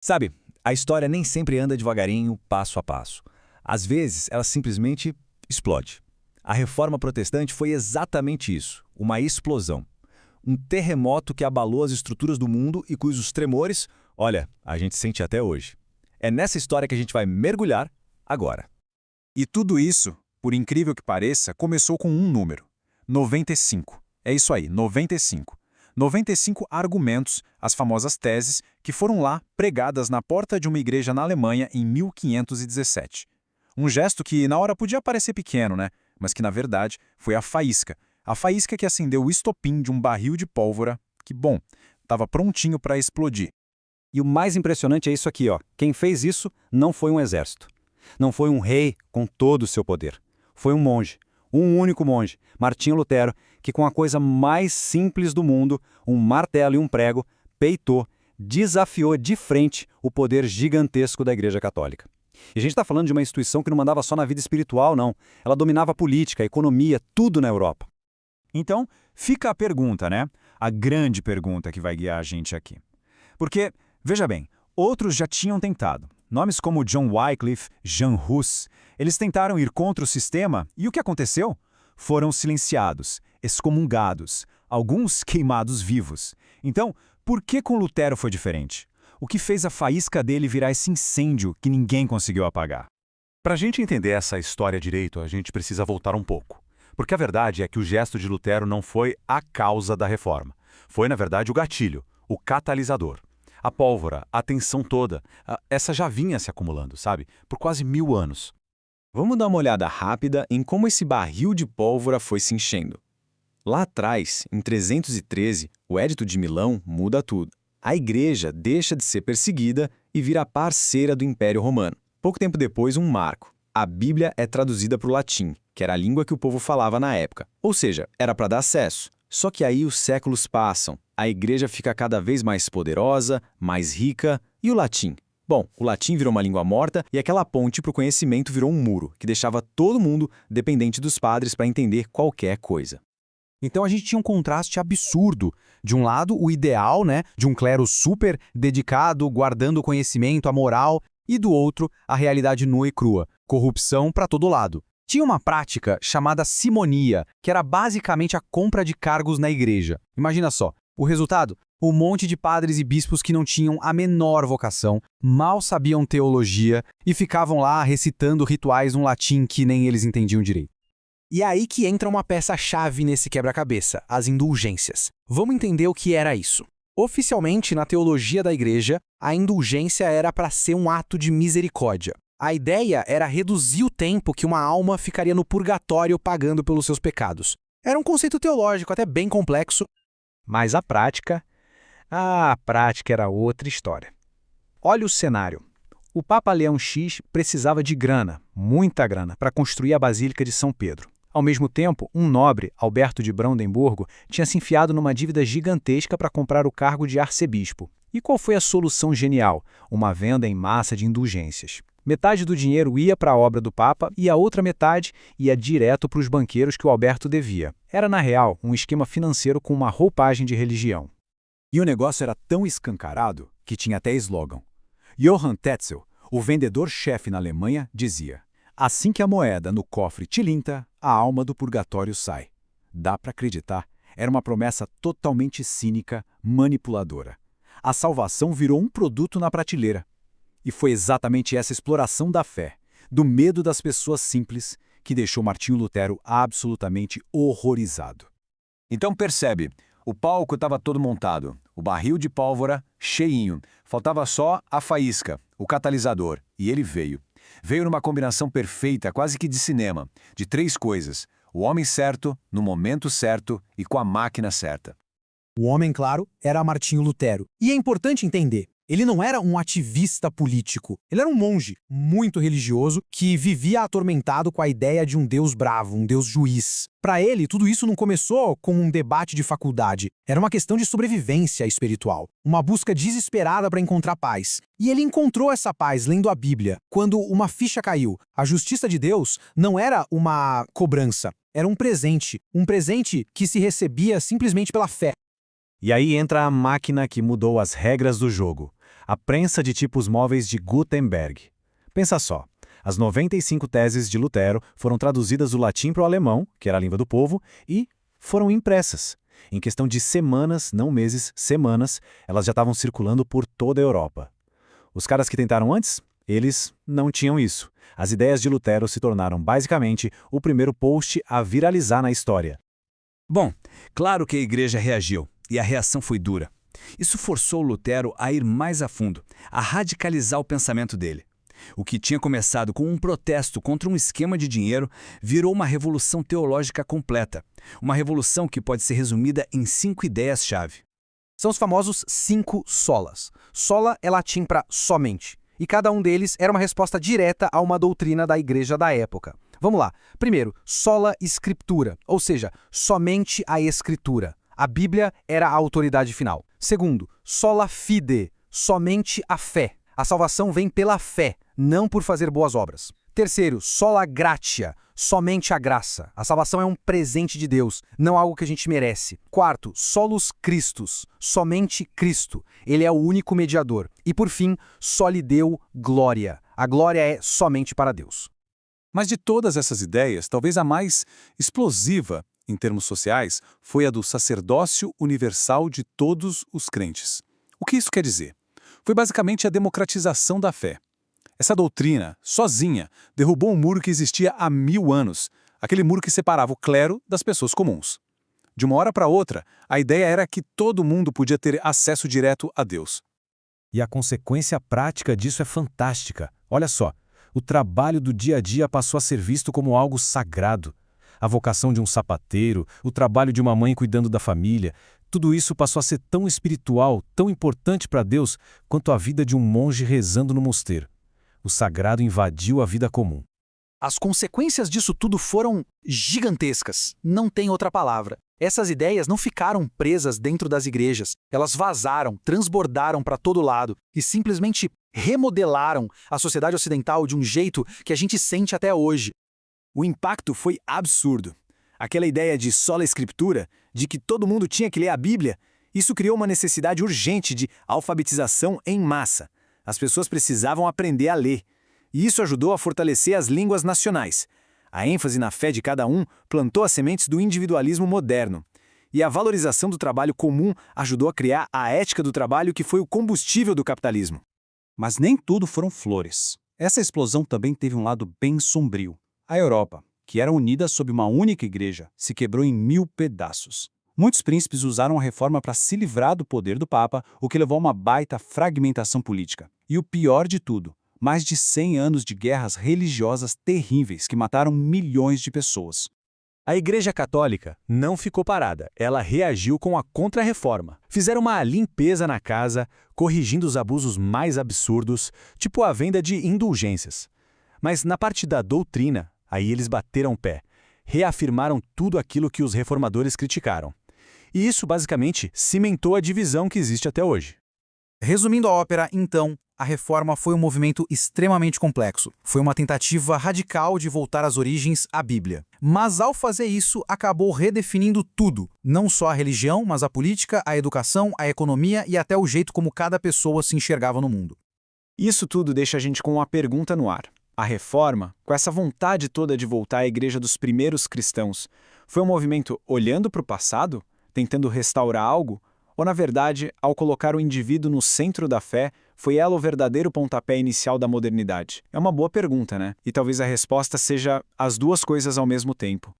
Sabe, a história nem sempre anda devagarinho, passo a passo. Às vezes, ela simplesmente explode. A Reforma Protestante foi exatamente isso, uma explosão. Um terremoto que abalou as estruturas do mundo e cujos tremores, olha, a gente sente até hoje. É nessa história que a gente vai mergulhar agora. E tudo isso, por incrível que pareça, começou com um número: 95. É isso aí, 95. 95 argumentos, as famosas teses, que foram lá pregadas na porta de uma igreja na Alemanha em 1517. Um gesto que na hora podia parecer pequeno, né? Mas que na verdade foi a faísca que acendeu o estopim de um barril de pólvora que, bom, estava prontinho para explodir. E o mais impressionante é isso aqui, ó. Quem fez isso não foi um exército. Não foi um rei com todo o seu poder. Foi um monge, um único monge, Martinho Lutero, que com a coisa mais simples do mundo, um martelo e um prego, peitou, desafiou de frente o poder gigantesco da Igreja Católica. E a gente está falando de uma instituição que não mandava só na vida espiritual, não. Ela dominava a política, a economia, tudo na Europa. Então, fica a pergunta, né? A grande pergunta que vai guiar a gente aqui. Porque, veja bem, outros já tinham tentado. Nomes como John Wycliffe, Jan Hus, eles tentaram ir contra o sistema e o que aconteceu? Foram silenciados, excomungados, alguns queimados vivos. Então, por que com Lutero foi diferente? O que fez a faísca dele virar esse incêndio que ninguém conseguiu apagar? Para a gente entender essa história direito, a gente precisa voltar um pouco. Porque a verdade é que o gesto de Lutero não foi a causa da reforma. Foi, na verdade, o gatilho, o catalisador. A pólvora, a tensão toda, essa já vinha se acumulando, sabe? Por quase 1000 anos. Vamos dar uma olhada rápida em como esse barril de pólvora foi se enchendo. Lá atrás, em 313, o Edito de Milão muda tudo. A igreja deixa de ser perseguida e vira parceira do Império Romano. Pouco tempo depois, um marco. A Bíblia é traduzida para o latim, que era a língua que o povo falava na época. Ou seja, era para dar acesso. Só que aí os séculos passam, a igreja fica cada vez mais poderosa, mais rica, e o latim? Bom, o latim virou uma língua morta e aquela ponte para o conhecimento virou um muro, que deixava todo mundo dependente dos padres para entender qualquer coisa. Então a gente tinha um contraste absurdo. De um lado, o ideal, né, de um clero super dedicado, guardando o conhecimento, a moral, e do outro, a realidade nua e crua, corrupção para todo lado. Tinha uma prática chamada simonia, que era basicamente a compra de cargos na igreja. Imagina só, o resultado? Um monte de padres e bispos que não tinham a menor vocação, mal sabiam teologia e ficavam lá recitando rituais num latim que nem eles entendiam direito. E é aí que entra uma peça-chave nesse quebra-cabeça, as indulgências. Vamos entender o que era isso. Oficialmente, na teologia da igreja, a indulgência era para ser um ato de misericórdia. A ideia era reduzir o tempo que uma alma ficaria no purgatório pagando pelos seus pecados. Era um conceito teológico até bem complexo, Mas a prática era outra história. Olha o cenário. O Papa Leão X precisava de grana, muita grana, para construir a Basílica de São Pedro. Ao mesmo tempo, um nobre, Alberto de Brandemburgo, tinha se enfiado numa dívida gigantesca para comprar o cargo de arcebispo. E qual foi a solução genial? Uma venda em massa de indulgências. Metade do dinheiro ia para a obra do Papa e a outra metade ia direto para os banqueiros que o Alberto devia. Era, na real, um esquema financeiro com uma roupagem de religião. E o negócio era tão escancarado que tinha até slogan. Johann Tetzel, o vendedor-chefe na Alemanha, dizia: assim que a moeda no cofre tilinta, a alma do purgatório sai. Dá para acreditar, era uma promessa totalmente cínica, manipuladora. A salvação virou um produto na prateleira. E foi exatamente essa exploração da fé, do medo das pessoas simples, que deixou Martinho Lutero absolutamente horrorizado. Então percebe, o palco estava todo montado, o barril de pólvora cheinho, faltava só a faísca, o catalisador, e ele veio. Veio numa combinação perfeita, quase que de cinema, de 3 coisas: o homem certo, no momento certo e com a máquina certa. O homem, claro, era Martinho Lutero. E é importante entender, ele não era um ativista político. Ele era um monge muito religioso que vivia atormentado com a ideia de um Deus bravo, um Deus juiz. Para ele, tudo isso não começou com um debate de faculdade. Era uma questão de sobrevivência espiritual, uma busca desesperada para encontrar paz. E ele encontrou essa paz lendo a Bíblia, quando uma ficha caiu. A justiça de Deus não era uma cobrança, era um presente que se recebia simplesmente pela fé. E aí entra a máquina que mudou as regras do jogo. a prensa de tipos móveis de Gutenberg. Pensa só, as 95 teses de Lutero foram traduzidas do latim para o alemão, que era a língua do povo, e foram impressas. Em questão de semanas, não meses, semanas, elas já estavam circulando por toda a Europa. Os caras que tentaram antes, eles não tinham isso. As ideias de Lutero se tornaram basicamente o primeiro post a viralizar na história. Bom, claro que a igreja reagiu, e a reação foi dura. Isso forçou Lutero a ir mais a fundo, a radicalizar o pensamento dele. O que tinha começado com um protesto contra um esquema de dinheiro virou uma revolução teológica completa. Uma revolução que pode ser resumida em 5 ideias-chave. São os famosos 5 solas. Sola é latim para somente, e cada um deles era uma resposta direta a uma doutrina da igreja da época. Vamos lá. Primeiro, sola scriptura, ou seja, somente a escritura. A Bíblia era a autoridade final. Segundo, sola fide, somente a fé. A salvação vem pela fé, não por fazer boas obras. Terceiro, sola gratia, somente a graça. A salvação é um presente de Deus, não algo que a gente merece. Quarto, solus Christus, somente Cristo. Ele é o único mediador. E por fim, soli Deo gloria. A glória é somente para Deus. Mas de todas essas ideias, talvez a mais explosiva, em termos sociais, foi a do sacerdócio universal de todos os crentes. O que isso quer dizer? Foi basicamente a democratização da fé. Essa doutrina, sozinha, derrubou um muro que existia há 1000 anos, aquele muro que separava o clero das pessoas comuns. De uma hora para outra, a ideia era que todo mundo podia ter acesso direto a Deus. E a consequência prática disso é fantástica. Olha só, o trabalho do dia a dia passou a ser visto como algo sagrado. A vocação de um sapateiro, o trabalho de uma mãe cuidando da família, tudo isso passou a ser tão espiritual, tão importante para Deus, quanto a vida de um monge rezando no mosteiro. O sagrado invadiu a vida comum. As consequências disso tudo foram gigantescas. Não tem outra palavra. Essas ideias não ficaram presas dentro das igrejas. Elas vazaram, transbordaram para todo lado e simplesmente remodelaram a sociedade ocidental de um jeito que a gente sente até hoje. O impacto foi absurdo. Aquela ideia de sola escritura, de que todo mundo tinha que ler a Bíblia, isso criou uma necessidade urgente de alfabetização em massa. As pessoas precisavam aprender a ler. E isso ajudou a fortalecer as línguas nacionais. A ênfase na fé de cada um plantou as sementes do individualismo moderno. E a valorização do trabalho comum ajudou a criar a ética do trabalho que foi o combustível do capitalismo. Mas nem tudo foram flores. Essa explosão também teve um lado bem sombrio. A Europa, que era unida sob uma única igreja, se quebrou em 1000 pedaços. Muitos príncipes usaram a reforma para se livrar do poder do Papa, o que levou a uma baita fragmentação política. E o pior de tudo, mais de 100 anos de guerras religiosas terríveis que mataram milhões de pessoas. A Igreja Católica não ficou parada, ela reagiu com a Contra-Reforma. Fizeram uma limpeza na casa, corrigindo os abusos mais absurdos, tipo a venda de indulgências. Mas na parte da doutrina, aí eles bateram o pé, reafirmaram tudo aquilo que os reformadores criticaram. E isso basicamente cimentou a divisão que existe até hoje. Resumindo a ópera, então, a reforma foi um movimento extremamente complexo. Foi uma tentativa radical de voltar às origens, à Bíblia. Mas ao fazer isso, acabou redefinindo tudo. Não só a religião, mas a política, a educação, a economia e até o jeito como cada pessoa se enxergava no mundo. Isso tudo deixa a gente com uma pergunta no ar. A reforma, com essa vontade toda de voltar à igreja dos primeiros cristãos, foi um movimento olhando para o passado, tentando restaurar algo? Ou, na verdade, ao colocar o indivíduo no centro da fé, foi ela o verdadeiro pontapé inicial da modernidade? É uma boa pergunta, né? E talvez a resposta seja as duas coisas ao mesmo tempo.